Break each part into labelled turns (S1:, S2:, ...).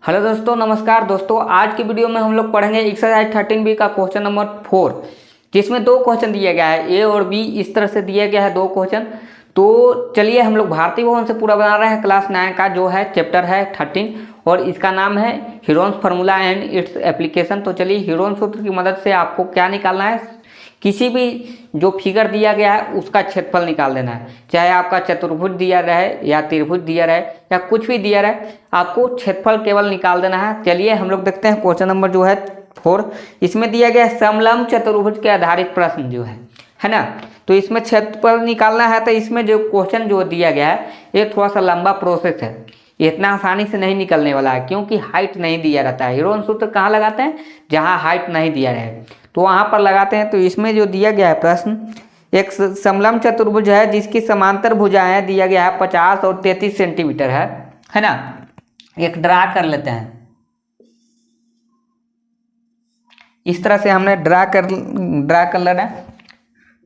S1: Hello दोस्तों, नमस्कार दोस्तों। आज की वीडियो में हम लोग पढ़ेंगे एक्सरसाइज 13B का क्वेश्चन नंबर 4, जिसमें दो क्वेश्चन दिया गया है, ए और बी। इस तरह से दिया गया है दो क्वेश्चन। तो चलिए, हम लोग भारतीय भवन से पूरा बना रहे हैं क्लास 9 का, जो है चैप्टर है 13 और इसका नाम है Heron's formula and its application. तो चलिए, हीरोन्स सूत्र की मदद से आपको क्या निकालना है, किसी भी जो फिगर दिया गया है उसका क्षेत्रफल निकाल देना है। चाहे आपका चतुर्भुज दिया रहे या त्रिभुज दिया रहे या कुछ भी दिया रहे, आपको क्षेत्रफल केवल निकाल देना है। चलिए हम लोग देखते हैं क्वेश्चन नंबर जो है 4। इसमें दिया गया है समलंब चतुर्भुज के आधारित प्रश्न जो है ना। तो इसमें क्षेत्रफल निकालना है। तो इसमें जो क्वेश्चन जो दिया गया है ये थोड़ा सा लंबा प्रोसेस है, इतना आसानी से नहीं निकलने वाला है, क्योंकि हाइट नहीं दिया रहता है। हीरोन्स सूत्र कहाँ लगाते हैं? जहाँ हाइट नहीं दिया रहे तो वहाँ पर लगाते हैं। तो इसमें जो दिया गया है प्रश्न, एक समलंब चतुर्भुज है जिसकी समांतर भुजाएं दिया गया है 50 और 33 सेंटीमीटर है ना। एक ड्रा कर लेते हैं। इस तरह से हमने ड्रा कर लेना है।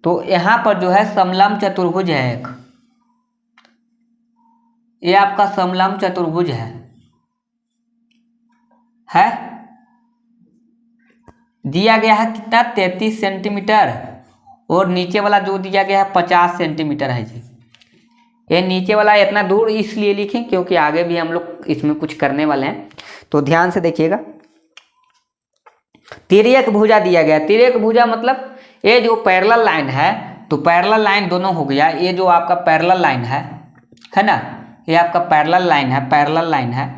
S1: तो यहाँ पर जो है समलंब चतुर्भुज है एक, ये आपका समलंब चतुर्भुज है दिया गया है कितना, 33 सेंटीमीटर, और नीचे वाला जो दिया गया है 50 सेंटीमीटर है जी। ये नीचे वाला इतना दूर इसलिए लिखें क्योंकि आगे भी हम लोग इसमें कुछ करने वाले हैं, तो ध्यान से देखिएगा। तिर्यक भुजा दिया गया। तिर्यक भुजा मतलब ये जो पैरेलल लाइन है, तो पैरेलल लाइन दोनों हो गया। ये जो आपका पैरेलल लाइन है ना, ये आपका पैरेलल लाइन है।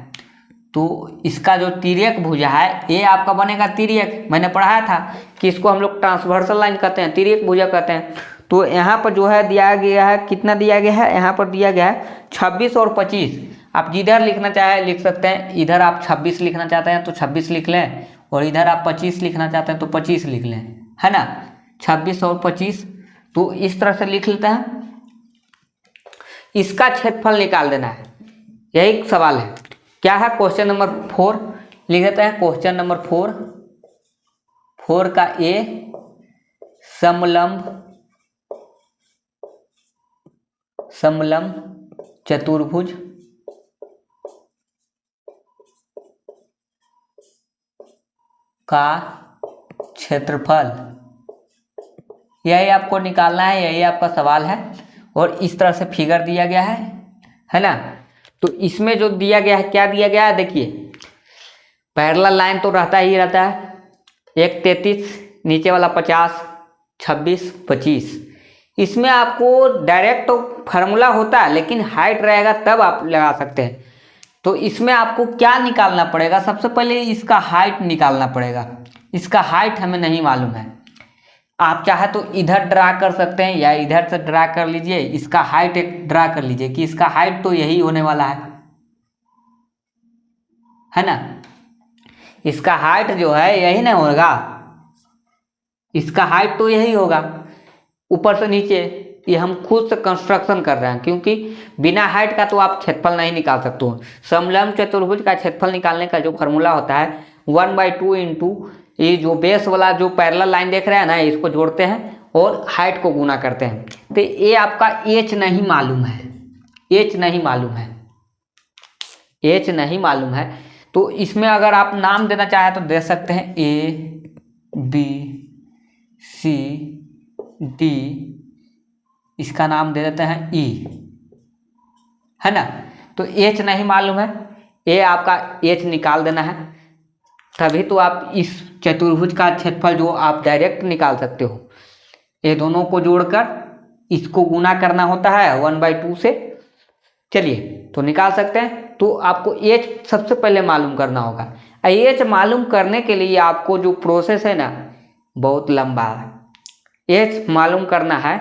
S1: तो इसका जो तिर्यक भुजा है ये आपका बनेगा तिर्यक। मैंने पढ़ाया था कि इसको हम लोग ट्रांसवर्सल लाइन कहते हैं, तिर्यक भुजा कहते हैं। तो यहाँ पर जो है दिया गया है, कितना दिया गया है, यहाँ पर दिया गया है 26 और 25। आप जिधर लिखना चाहे लिख सकते हैं। इधर आप 26 लिखना चाहते हैं तो 26 लिख लें, और इधर आप 25 लिखना चाहते हैं तो 25 लिख लें, है ना। 26 और 25, तो इस तरह से लिख लेते हैं। इसका क्षेत्रफल निकाल देना है, यही सवाल है। क्या है? क्वेश्चन नंबर 4 लिख देते हैं। क्वेश्चन नंबर 4 का ए समलंब चतुर्भुज का क्षेत्रफल, यही आपको निकालना है, यही आपका सवाल है। और इस तरह से फिगर दिया गया है ना। तो इसमें जो दिया गया है, क्या दिया गया है, देखिए पैरेलल लाइन तो रहता ही रहता है। एक 33, नीचे वाला 50, 26, 25। इसमें आपको डायरेक्ट तो फार्मूला होता है, लेकिन हाइट रहेगा तब आप लगा सकते हैं। तो इसमें आपको क्या निकालना पड़ेगा? सबसे पहले इसका हाइट निकालना पड़ेगा। इसका हाइट हमें नहीं मालूम है। आप चाहे तो इधर ड्रा कर सकते हैं या इधर से ड्रा कर लीजिए। इसका हाइट एक ड्रा कर लीजिए कि इसका हाइट तो यही होने वाला है ना। इसका हाइट जो है यही ना होगा, इसका हाइट तो यही होगा। ऊपर से नीचे ये हम खुद से कंस्ट्रक्शन कर रहे हैं, क्योंकि बिना हाइट का तो आप क्षेत्रफल नहीं निकाल सकते हो। समलंब चतुर्भुज का क्षेत्रफल निकालने का जो फार्मूला होता है 1/2 इंटू ये जो बेस वाला जो पैरेलल लाइन देख रहे हैं ना, इसको जोड़ते हैं और हाइट को गुना करते हैं। तो ये आपका एच नहीं मालूम है। तो इसमें अगर आप नाम देना चाहे तो दे सकते हैं, A B C D, इसका नाम दे देते हैं E, है ना। तो एच नहीं मालूम है, ये आपका एच निकाल देना है, तभी तो आप इस चतुर्भुज का क्षेत्रफल जो आप डायरेक्ट निकाल सकते हो। ये दोनों को जोड़कर इसको गुना करना होता है 1/2 से। चलिए, तो निकाल सकते हैं। तो आपको एच सबसे पहले मालूम करना होगा। एच मालूम करने के लिए आपको जो प्रोसेस है ना, बहुत लंबा है। एच मालूम करना है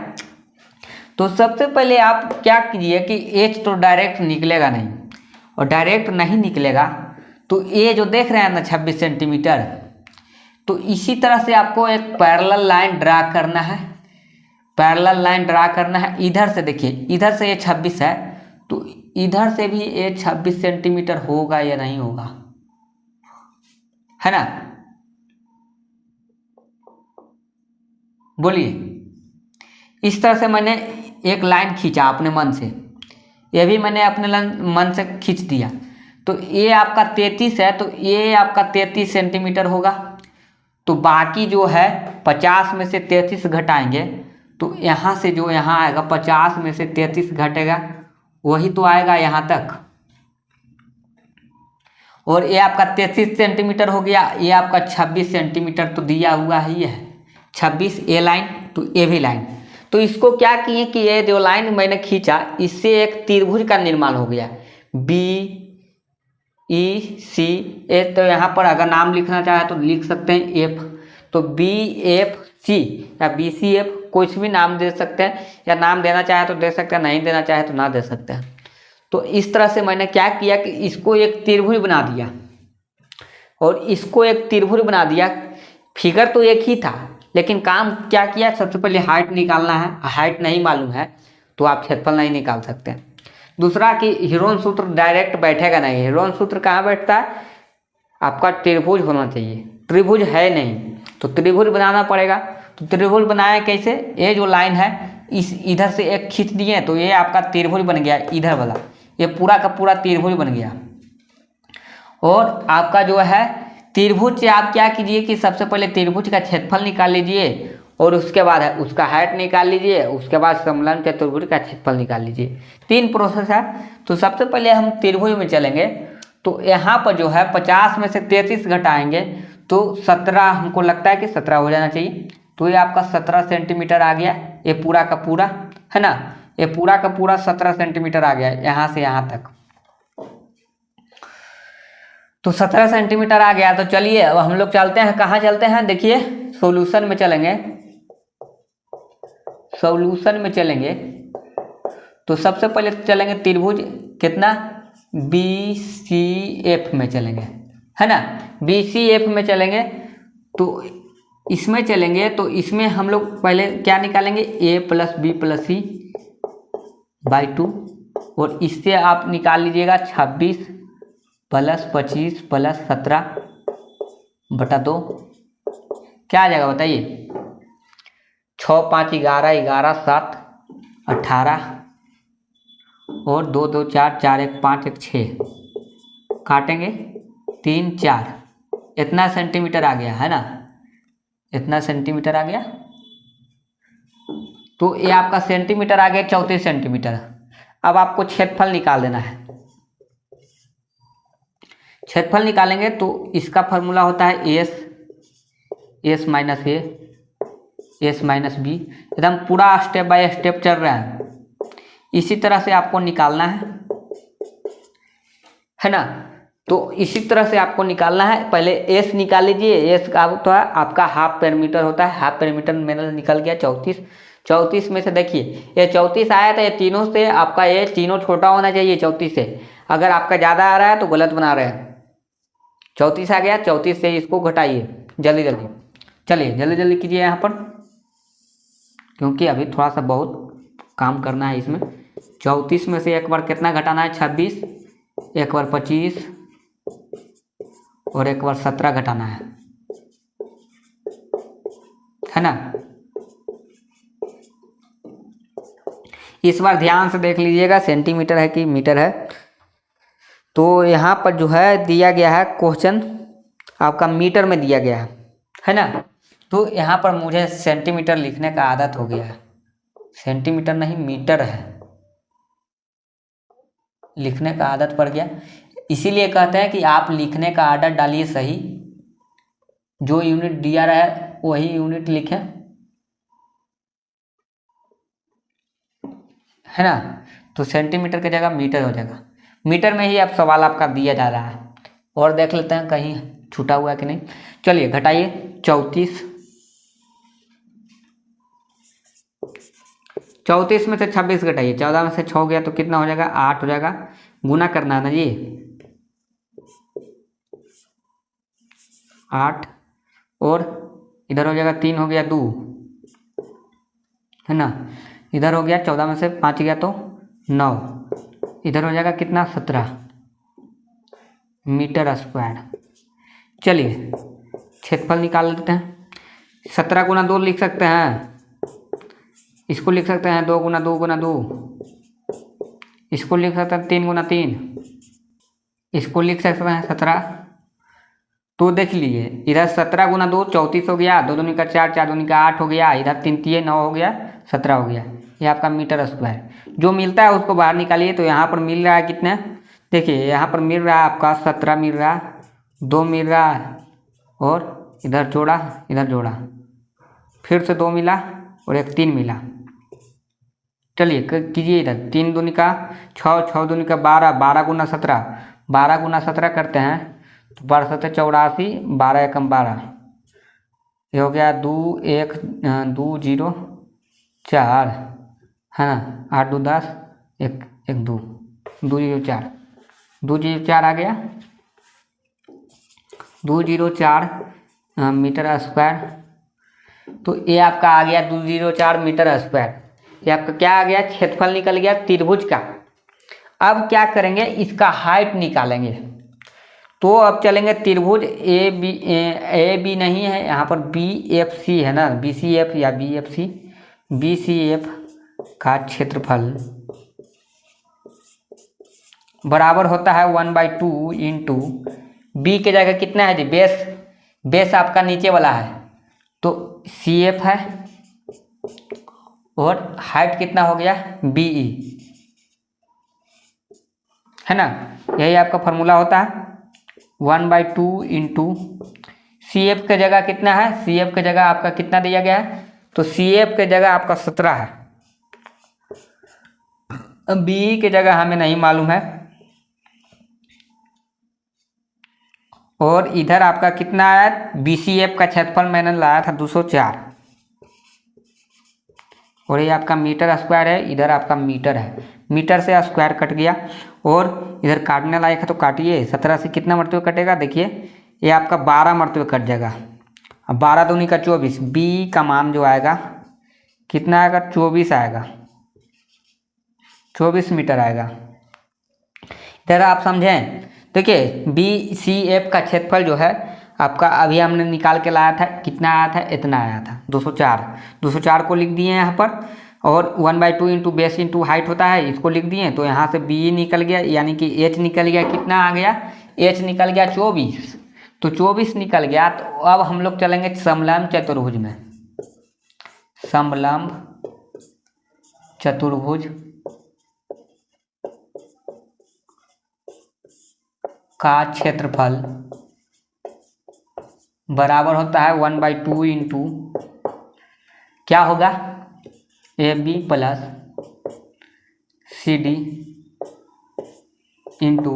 S1: तो सबसे पहले आप क्या कीजिए कि एच तो डायरेक्ट निकलेगा नहीं, और डायरेक्ट नहीं निकलेगा तो ये जो देख रहे हैं ना 26 सेंटीमीटर, तो इसी तरह से आपको एक पैरेलल लाइन ड्रा करना है। इधर से देखिए, इधर से ये 26 है, तो इधर से भी ये 26 सेंटीमीटर होगा या नहीं होगा, है ना। बोलिए। इस तरह से मैंने एक लाइन खींचा अपने मन से, ये भी मैंने अपने मन से खींच दिया। तो ये आपका 33 है, तो ये आपका 33 सेंटीमीटर होगा। तो बाकी जो है 50 में से 33 घटाएंगे, तो यहाँ से जो यहाँ आएगा 50 में से 33 घटेगा, वही तो आएगा यहाँ तक। और ये आपका 33 सेंटीमीटर हो गया, ये आपका 26 सेंटीमीटर तो दिया हुआ ही है, 26 ए लाइन तो ये भी लाइन। तो इसको क्या किए कि ये जो लाइन मैंने खींचा इससे एक त्रिभुज का निर्माण हो गया, बी ई सी ए। तो यहाँ पर अगर नाम लिखना चाहे तो लिख सकते हैं एफ, तो बी एफ सी या बी सी एफ, कुछ भी नाम दे सकते हैं, या नाम देना चाहे तो दे सकते हैं, नहीं देना चाहे तो ना दे सकते हैं। तो इस तरह से मैंने क्या किया कि इसको एक त्रिभुज बना दिया और इसको एक त्रिभुज बना दिया। फिगर तो एक ही था, लेकिन काम क्या किया, सबसे पहले हाइट निकालना है, हाइट नहीं मालूम है तो आप क्षेत्रफल नहीं निकाल सकते। दूसरा कि हीरोन सूत्र डायरेक्ट बैठेगा नहीं, हीरोन सूत्र कहाँ बैठता है, आपका त्रिभुज होना चाहिए, त्रिभुज है नहीं तो त्रिभुज बनाना पड़ेगा। तो त्रिभुज बनाए कैसे, ये जो लाइन है इस इधर से एक खींच दिए तो ये आपका त्रिभुज बन गया, इधर वाला ये पूरा का पूरा त्रिभुज बन गया। और आपका जो है त्रिभुज से आप क्या कीजिए कि सबसे पहले त्रिभुज का क्षेत्रफल निकाल लीजिए और उसके बाद है उसका हाइट निकाल लीजिए, उसके बाद समलंब चतुर्भुज का क्षेत्रफल निकाल लीजिए। 3 प्रोसेस है। तो सबसे पहले हम त्रिभुज में चलेंगे, तो यहाँ पर जो है 50 में से 33 घटाएंगे तो 17, हमको लगता है कि 17 हो जाना चाहिए। तो ये आपका 17 सेंटीमीटर आ गया, ये पूरा का पूरा है ना, ये पूरा का पूरा 17 सेंटीमीटर आ गया यहाँ से यहाँ तक। तो 17 सेंटीमीटर आ गया। तो चलिए अब हम लोग चलते हैं, कहाँ चलते हैं, देखिए सॉल्यूशन में चलेंगे। सॉल्यूशन में चलेंगे तो सबसे पहले चलेंगे त्रिभुज कितना, बी सी एफ में चलेंगे, है ना, बी सी एफ में चलेंगे। तो इसमें चलेंगे तो इसमें हम लोग पहले क्या निकालेंगे, A plus B plus C by 2, और इससे आप निकाल लीजिएगा 26 प्लस 25 प्लस 17 बटा 2, क्या आ जाएगा बताइए, 6 5 11 11 7 18 और 2 2 4 4 1 5 1 6, काटेंगे 3 4, इतना सेंटीमीटर आ गया है ना, इतना सेंटीमीटर आ गया। तो ये आपका सेंटीमीटर आ गया 34 सेंटीमीटर। अब आपको क्षेत्रफल निकाल देना है। क्षेत्रफल निकालेंगे तो इसका फॉर्मूला होता है एस माइनस ए, एस माइनस बी, एकदम पूरा स्टेप बाय स्टेप चल रहा है। इसी तरह से आपको निकालना है ना। तो इसी तरह से आपको निकालना है। पहले एस निकाल लीजिए, एस का होता है आपका हाफ पेरीमीटर होता है, हाफ पेरीमीटर मेरा निकल गया 34। 34 में से देखिए ये 34 आया था, ये तीनों से आपका ये तीनों छोटा होना चाहिए 34 से। अगर आपका ज़्यादा आ रहा है तो गलत बना रहे हैं। 34 आ गया, 34 से इसको घटाइए जल्दी जल्दी। चलिए जल्दी जल्दी कीजिए यहाँ पर, क्योंकि अभी थोड़ा सा बहुत काम करना है इसमें। 34 में से एक बार कितना घटाना है, 26, एक बार 25 और एक बार 17 घटाना है ना। इस बार ध्यान से देख लीजिएगा सेंटीमीटर है कि मीटर है। तो यहाँ पर जो है दिया गया है क्वेश्चन आपका मीटर में दिया गया है ना। तो यहाँ पर मुझे सेंटीमीटर लिखने का आदत हो गया है, सेंटीमीटर नहीं मीटर है, लिखने का आदत पड़ गया। इसीलिए कहते हैं कि आप लिखने का आदत डालिए सही, जो यूनिट दिया रहा है वही यूनिट लिखें, है ना। तो सेंटीमीटर की जगह मीटर हो जाएगा, मीटर में ही अब सवाल आपका दिया जा रहा है। और देख लेते हैं कहीं छूटा हुआ है कि नहीं। चलिए घटाइए 34 में से 26 घटाइए, 14 में से 6 गया तो कितना हो जाएगा, 8 हो जाएगा। गुना करना है ना जी, 8 और इधर हो जाएगा 3 हो गया 2, है ना। इधर हो गया 14 में से 5 गया तो 9, इधर हो जाएगा कितना 17 मीटर स्क्वायर। चलिए क्षेत्रफल निकाल लेते हैं। 17 गुना 2 लिख सकते हैं, इसको लिख सकते हैं 2 गुना 2 गुना 2, इसको लिख सकते हैं 3 गुना 3, इसको लिख सकते हैं 17। तो देख लीजिए इधर 17 गुना 2 34 हो गया, 2 दूनी का 4, 4 दूनी का 8 हो गया, इधर 3 3 9 हो गया, 17 हो गया। ये आपका मीटर स्क्वायर जो मिलता है उसको बाहर निकालिए। तो यहाँ पर मिल रहा है कितना, देखिए यहाँ पर मिल रहा है आपका 17 मिल रहा है, 2 मिल रहा है और इधर जोड़ा, इधर जोड़ा, फिर से 2 मिला और एक 3 मिला। चलिए कीजिए इधर 3 दूनी का 6, 6 दूनी का 12, 12 गुना 17, 12 गुना 17 करते हैं तो 12 7 84, 12 एकम 12, ये हो गया 2 1 2 0 4 है ना, 8 2 10 1 1 2 2 0 4, 2 0 4 आ गया, 2 0 4 मीटर स्क्वायर। तो ये आपका आ गया 204 मीटर स्क्वायर। ये आपका क्या आ गया, क्षेत्रफल निकल गया त्रिभुज का। अब क्या करेंगे, इसका हाइट निकालेंगे। तो अब चलेंगे त्रिभुज ए बी नहीं है यहाँ पर, बी एफ सी है ना, बी सी एफ या B F C, B C F का क्षेत्रफल बराबर होता है 1/2 इंटू बी के जगह कितना है जी, बेस, बेस आपका नीचे वाला है तो सी एफ है, और हाइट कितना हो गया बी ई, है ना। यही आपका फॉर्मूला होता है 1/2 इंटू सी एफ के जगह कितना है, सी एफ के जगह आपका कितना दिया गया है, तो सी एफ के जगह आपका 17 है, बी ई के जगह हमें नहीं मालूम है, और इधर आपका कितना आया, बी सी एफ का क्षेत्रफल मैंने लाया था 204, और ये आपका मीटर स्क्वायर है, इधर आपका मीटर है, मीटर से स्क्वायर कट गया, और इधर काटने लायक है तो काटिए। 17 से कितना मरते हुए कटेगा, देखिए ये आपका 12 मरते हुए कट जाएगा। अब 12 दूनी का 24, बी का मान जो आएगा कितना आएगा, 24 आएगा, 24 मीटर आएगा। इधर आप समझें, देखिए बी सी एफ का क्षेत्रफल जो है आपका अभी हमने निकाल के लाया था, कितना आया था, इतना आया था 204, 204 को लिख दिए यहाँ पर, और 1/2 इंटू बेस इंटू हाइट होता है, इसको लिख दिए। तो यहाँ से बी निकल गया, यानी कि एच निकल गया, कितना आ गया, एच निकल गया 24, तो 24 निकल गया। तो अब हम लोग चलेंगे समलंब चतुर्भुज में, समलंब चतुर्भुज का क्षेत्रफल बराबर होता है 1/2 इंटू क्या होगा, A B plus C D into,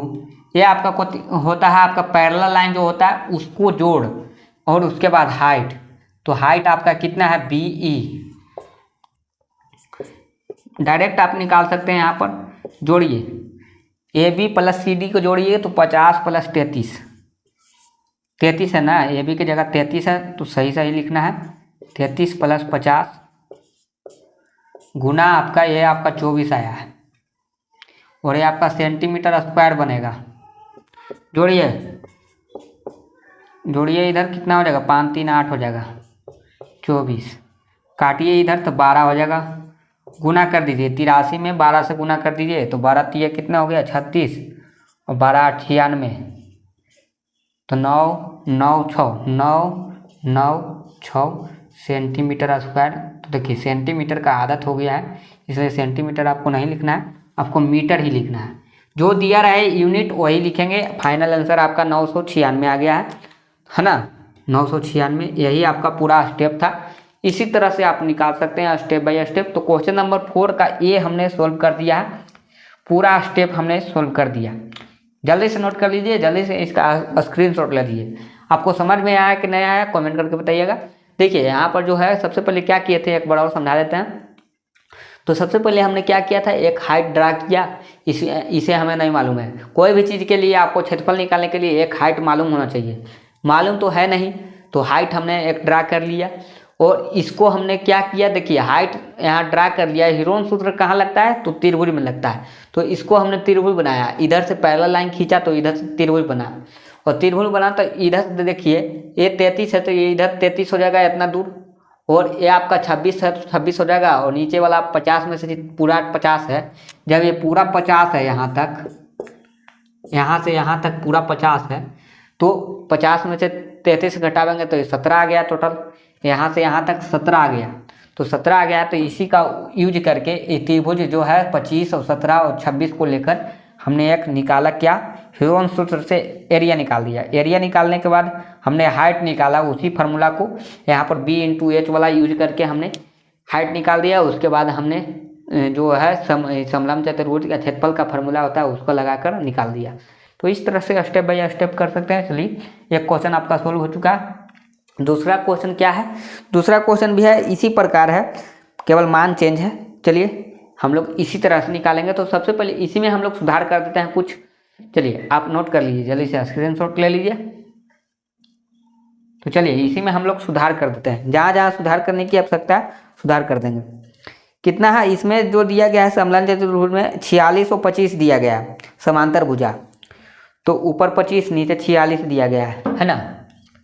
S1: ये आपका होता है आपका पैरेलल लाइन जो होता है उसको जोड़ और उसके बाद हाइट, तो हाइट आपका कितना है बी ई, डायरेक्ट आप निकाल सकते हैं। यहाँ पर जोड़िए A B plus C D को जोड़िए तो 50 प्लस 33, 33 है ना, ए बी की जगह 33 है तो सही सही लिखना है, 33 प्लस 50 गुना आपका ये आपका 24 आया है, और ये आपका सेंटीमीटर स्क्वायर बनेगा। जोड़िए जोड़िए, इधर कितना हो जाएगा, 5 3 8 हो जाएगा 24, काटिए इधर तो 12 हो जाएगा, गुना कर दीजिए 83 में 12 से गुना कर दीजिए तो 12 3 कितना हो गया 36, और 12 8 96, तो 9 9 6 9 9 6 सेंटीमीटर स्क्वायर। तो देखिए सेंटीमीटर का आदत हो गया है, इसलिए सेंटीमीटर आपको नहीं लिखना है, आपको मीटर ही लिखना है। जो दिया रहे यूनिट वही लिखेंगे। फाइनल आंसर आपका 996 आ गया है ना, 996, यही आपका पूरा स्टेप था। इसी तरह से आप निकाल सकते हैं स्टेप बाय स्टेप। तो क्वेश्चन नंबर 4 का ये हमने सोल्व कर दिया है, पूरा स्टेप हमने सोल्व कर दिया। जल्दी से नोट कर लीजिए, जल्दी से इसका स्क्रीनशॉट ले लीजिए। आपको समझ में आया कि नहीं आया कमेंट करके बताइएगा। देखिए यहाँ पर जो है सबसे पहले क्या किए थे, एक बार और समझा देते हैं। तो सबसे पहले हमने क्या किया था, एक हाइट ड्रा किया, इसे हमें नहीं मालूम है। कोई भी चीज़ के लिए आपको क्षेत्रफल निकालने के लिए एक हाइट मालूम होना चाहिए, मालूम तो है नहीं, तो हाइट हमने एक ड्रा कर लिया। और इसको हमने क्या किया, देखिए हाइट यहाँ ड्रा कर लिया। हीरोन सूत्र कहाँ लगता है, तो त्रिभुज में लगता है, तो इसको हमने त्रिभुज बनाया। इधर से पैरेलल लाइन खींचा तो इधर से त्रिभुज बना, और त्रिभुज बना तो इधर से देखिए ये 33 है तो ये इधर 33 हो जाएगा इतना दूर, और ये आपका 26 है तो 26 हो जाएगा, और नीचे वाला 50 में से पूरा 50 है। जब ये पूरा 50 है यहाँ तक, यहाँ से यहाँ तक पूरा 50 है, तो 50 में से 33 घटावेंगे तो 17 आ गया टोटल। यहाँ से यहाँ तक 17 आ गया, तो 17 आ गया। तो इसी का यूज करके ये त्रिभुज जो है 25 और 17 और 26 को लेकर हमने एक निकाला, क्या, ह्यूजेंस सूत्र से एरिया निकाल दिया। एरिया निकालने के बाद हमने हाइट निकाला, उसी फार्मूला को यहाँ पर b इंटू एच वाला यूज करके हमने हाइट निकाल दिया। उसके बाद हमने जो है समलंब चतुर्भुज का क्षेत्रफल का फार्मूला होता है उसको लगाकर निकाल दिया। तो इस तरह से स्टेप बाय स्टेप कर सकते हैं। चलिए, एक क्वेश्चन आपका सोल्व हो चुका है। दूसरा क्वेश्चन क्या है, दूसरा क्वेश्चन भी है इसी प्रकार है, केवल मान चेंज है। चलिए हम लोग इसी तरह से निकालेंगे। तो सबसे पहले इसी में हम लोग सुधार कर देते हैं कुछ। चलिए आप नोट कर लीजिए, जल्दी से स्क्रीनशॉट ले लीजिए। तो चलिए इसी में हम लोग सुधार कर देते हैं, जहाँ जहाँ सुधार करने की आवश्यकता है सुधार कर देंगे। कितना है इसमें जो दिया गया है समलंब चतुर्भुज में 46 और 25 दिया गया है समांतर भुजा, तो ऊपर 25 नीचे 46 दिया गया है ना।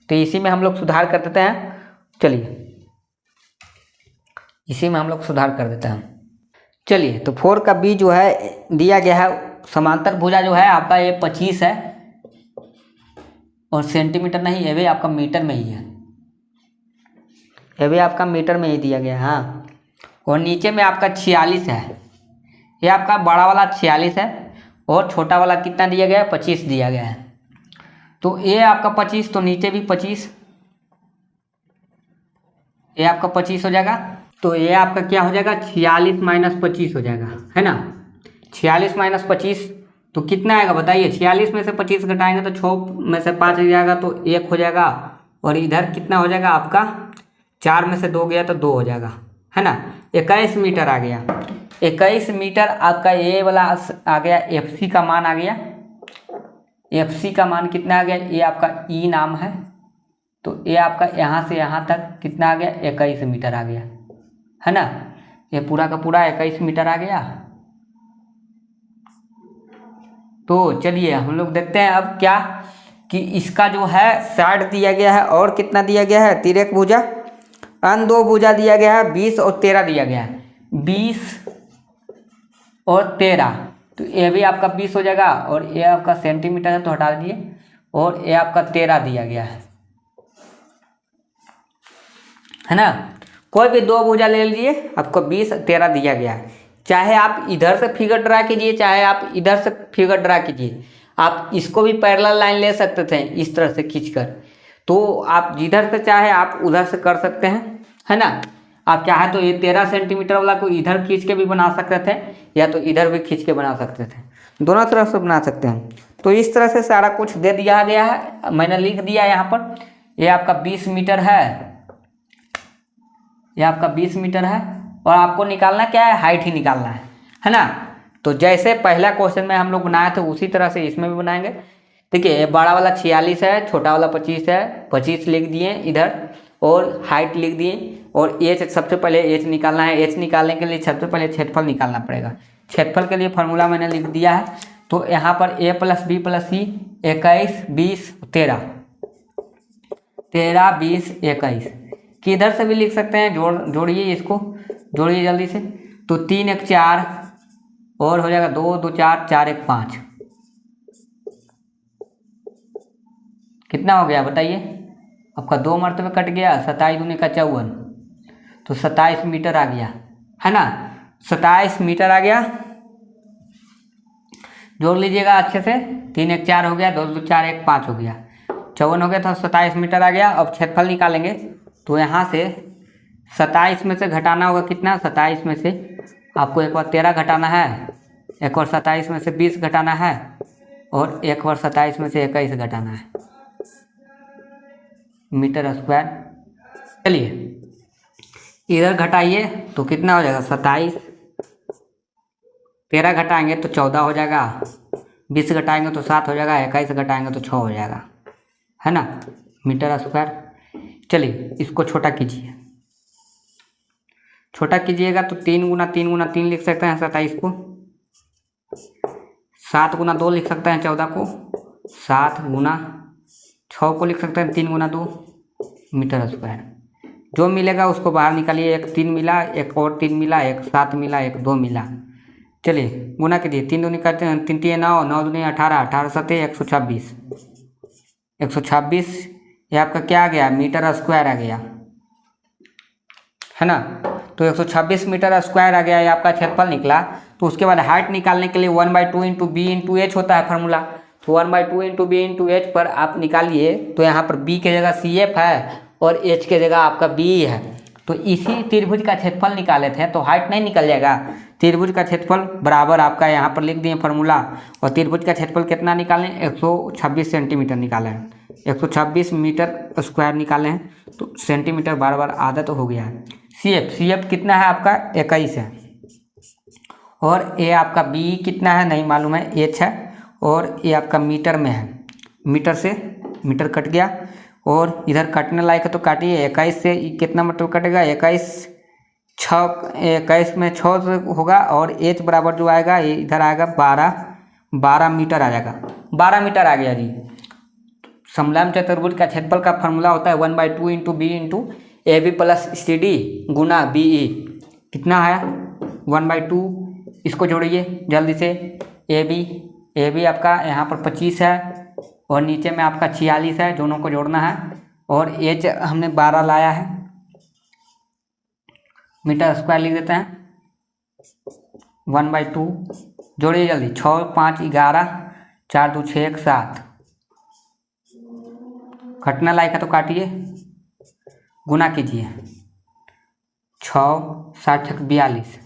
S1: तो इसी में हम लोग सुधार कर देते हैं। चलिए इसी में हम लोग सुधार कर देते हैं। चलिए तो 4 का b जो है दिया गया है, समांतर भुजा जो है आपका ये 25 है और सेंटीमीटर नहीं, ये भी आपका मीटर में ही है, ये भी आपका मीटर में ही दिया गया है। हाँ, और नीचे में आपका 46 है, ये आपका बड़ा वाला 46 है और छोटा वाला कितना दिया गया है, 25 दिया गया है। तो ये आपका 25, तो नीचे भी 25, ये आपका 25 हो जाएगा। तो ये आपका क्या हो जाएगा, 46 माइनस 25 हो जाएगा, है ना। 46 माइनस 25 तो कितना आएगा बताइए। 46 में से 25 घटाएंगे तो 6 में से 5 हो जाएगा, तो 1 हो जाएगा। और इधर कितना हो जाएगा आपका, 4 में से 2 गया तो 2 हो जाएगा, है ना। 21 मीटर आ गया। 21 मीटर आपका ये वाला आ गया, FC का मान आ गया। FC का मान कितना आ गया, ये आपका E नाम है, तो ये आपका यहाँ से यहाँ तक कितना आ गया, 21 मीटर आ गया, है ना। ये पूरा का पूरा 21 मीटर आ गया। तो चलिए हम लोग देखते हैं अब क्या, कि इसका जो है साइड दिया गया है और कितना दिया गया है, तिर्यक भुजा, अन्य दो भुजा दिया गया है 20 और 13 दिया गया है, 20 और 13। तो ये भी आपका 20 हो जाएगा और ये आपका सेंटीमीटर है तो हटा दीजिए, और ये आपका 13 दिया गया है ना। कोई भी दो भुजा ले लीजिए, आपको 20 13 दिया गया है। चाहे आप इधर से फिगर ड्रा कीजिए, चाहे आप इधर से फिगर ड्रा कीजिए, आप इसको भी पैरेलल लाइन ले सकते थे इस तरह से खींचकर। तो आप जिधर से चाहे आप उधर से कर सकते हैं, है ना। आप चाहे तो ये 13 सेंटीमीटर वाला को इधर खींच के भी बना सकते थे, या तो इधर भी खींच के बना सकते थे, दोनों तरफ से बना सकते हैं। तो इस तरह से सारा कुछ दे दिया गया है, मैंने लिख दिया यहाँ पर। ये आपका 20 मीटर है, ये आपका 20 मीटर है, और आपको निकालना क्या है, हाइट ही निकालना है ना। तो जैसे पहला क्वेश्चन में हम लोग बनाए थे उसी तरह से इसमें भी बनाएंगे। देखिए ये बड़ा वाला 46 है, छोटा वाला 25 है, 25 लिख दिए इधर, और हाइट लिख दिए। और एच, सबसे पहले एच निकालना है। एच निकालने के लिए सबसे पहले क्षेत्रफल निकालना पड़ेगा। क्षेत्रफल के लिए फार्मूला मैंने लिख दिया है। तो यहाँ पर a + b + c 21 20 13 13 20 21 किधर से भी लिख सकते हैं, जोड़िए इसको, जोड़िए जल्दी से। तो 3 1 4 और हो जाएगा 2 2 4 4 1 5, कितना हो गया बताइए। आपका 2 मरतबे कट गया, 27 दूनी का 54, तो 27 मीटर आ गया, है ना। 27 मीटर आ गया, जोड़ लीजिएगा अच्छे से। 3 1 4 हो गया, 2 2 4 1 5 हो गया, 54 हो गया, तो 27 मीटर आ गया। अब क्षेत्रफल निकालेंगे, तो यहाँ से 27 में से घटाना होगा कितना, 27 में से आपको एक बार 13 घटाना है, एक बार 27 में से 20 घटाना है, और एक बार 27 में से 21 घटाना है, मीटर स्क्वायर। चलिए इधर घटाइए तो कितना हो जाएगा, 27, 13 घटाएंगे तो 14 हो जाएगा, 20 घटाएंगे तो 7 हो जाएगा, 21 घटाएंगे तो 6 हो जाएगा, है ना, मीटर स्क्वायर। चलिए इसको छोटा कीजिए, छोटा कीजिएगा तो 3 गुना 3 गुना 3 लिख सकते हैं 27 को, 7 गुना 2 लिख सकते हैं 14 को, 7 गुना 6 को लिख सकते हैं 3 गुना 2 मीटर स्क्वायर। जो मिलेगा उसको बाहर निकालिए, एक 3 मिला, एक और 3 मिला, एक 7 मिला, एक 2 मिला, चलिए गुना कीजिए, 3 दूनी करते हैं, 3 3 9, 9 दूनी 18, 18 7 126, 126 ये आपका क्या आ गया, मीटर स्क्वायर आ गया, है ना। तो 126 मीटर स्क्वायर आ गया, ये आपका क्षेत्रफल निकला। तो उसके बाद हाइट निकालने के लिए 1/2 इंटू बी इंटू एच होता है फार्मूला। तो 1/2 इंटू बी इंटू एच पर आप निकालिए, तो यहाँ पर बी के जगह सी एफ है और एच के जगह आपका बी है। तो इसी त्रिभुज का क्षेत्रफल निकाले थे, तो हाइट नहीं निकल जाएगा। त्रिभुज का क्षेत्रफल बराबर आपका यहाँ पर लिख दिए फार्मूला, और त्रिभुज का क्षेत्रफल कितना निकालें, 126 सेंटीमीटर निकाले हैं, 126 मीटर स्क्वायर निकाले हैं। तो सेंटीमीटर बार बार आधा तो हो गया है। सी एफ कितना है आपका, 21 है, और ये आपका बी कितना है नहीं मालूम है, एच है, और ये आपका मीटर में है, मीटर से मीटर कट गया, और इधर कटने लायक है तो काटिए। 21 से कितना मीटर कटेगा, 21 में 6 होगा, और एच बराबर जो आएगा ये इधर आएगा 12 मीटर आ जाएगा, 12 मीटर आ गया जी। समलंब चतुर्भुज का क्षेत्रफल का फार्मूला होता है 1/2 into B into A B plus C D गुना बी ई। कितना है 1/2, इसको जोड़िए जल्दी से। ए बी आपका यहाँ पर 25 है, और नीचे में आपका 46 है, दोनों को जोड़ना है। और एच हमने 12 लाया है, मीटर स्क्वायर लिख देते हैं, 1/2 जोड़िए जल्दी, 6 5 11, 4 2 6 1 7, कटना लायक है तो काटिए, गुना कीजिए, 6 7 6 42,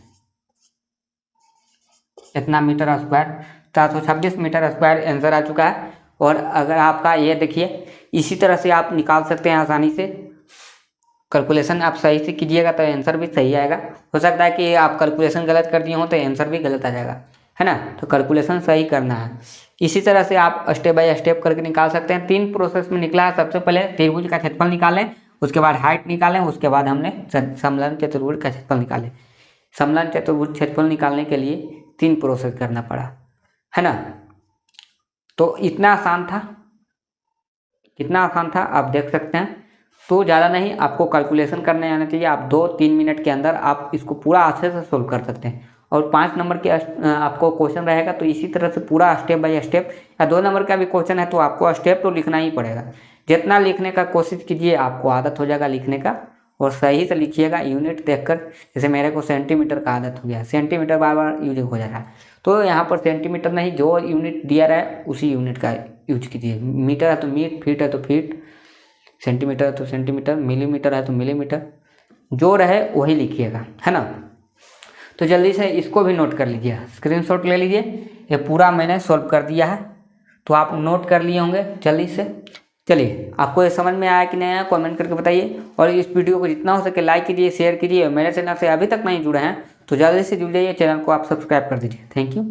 S1: इतना metre square, 426 metre square answer आ चुका है। और अगर आपका ये देखिए, इसी तरह से आप निकाल सकते हैं आसानी से। कैलकुलेशन आप सही से कीजिएगा तो आंसर भी सही आएगा। हो सकता है कि आप कैलकुलेशन गलत कर दिए हो तो आंसर भी गलत आ जाएगा, है ना। तो कैलकुलेशन सही करना है। इसी तरह से आप स्टेप बाय स्टेप करके निकाल सकते हैं। 3 प्रोसेस में निकला है। सबसे पहले त्रिभुज का क्षेत्रफल निकालें, उसके बाद हाइट निकालें, उसके बाद हमने समलंब चतुर्भुज का क्षेत्रफल निकाले। समलंब चतुर्भुज क्षेत्रफल निकालने के लिए 3 प्रोसेस करना पड़ा, है ना। तो इतना आसान था, कितना आसान था आप देख सकते हैं। तो ज़्यादा नहीं, आपको कैलकुलेशन करने आना चाहिए। आप 2-3 मिनट के अंदर आप इसको पूरा अच्छे से सोल्व कर सकते हैं। और 5 नंबर के आपको क्वेश्चन रहेगा, तो इसी तरह से पूरा स्टेप बाय स्टेप, या 2 नंबर का भी क्वेश्चन है तो आपको स्टेप तो लिखना ही पड़ेगा। जितना लिखने का कोशिश कीजिए, आपको आदत हो जाएगा लिखने का, और सही से लिखिएगा यूनिट देखकर। जैसे मेरे को सेंटीमीटर का आदत हो गया, सेंटीमीटर बार बार यूज हो जा रहा है, तो यहाँ पर सेंटीमीटर नहीं, जो यूनिट दिया रहा है उसी यूनिट का यूज कीजिए। मीटर है तो मीट, फीट है तो फीट, सेंटीमीटर है तो सेंटीमीटर, मिलीमीटर है तो मिलीमीटर, जो रहे वही लिखिएगा, है ना। तो जल्दी से इसको भी नोट कर लीजिए, स्क्रीनशॉट ले लीजिए। ये पूरा मैंने सॉल्व कर दिया है, तो आप नोट कर लिए होंगे जल्दी से। चलिए, आपको ये समझ में आया कि नहीं आया, कमेंट करके बताइए। और इस वीडियो को जितना हो सके लाइक कीजिए, शेयर कीजिए। मेरे चैनल से अभी तक नहीं जुड़े हैं तो जल्दी से जुड़ जाइए, चैनल को आप सब्सक्राइब कर दीजिए। Thank you.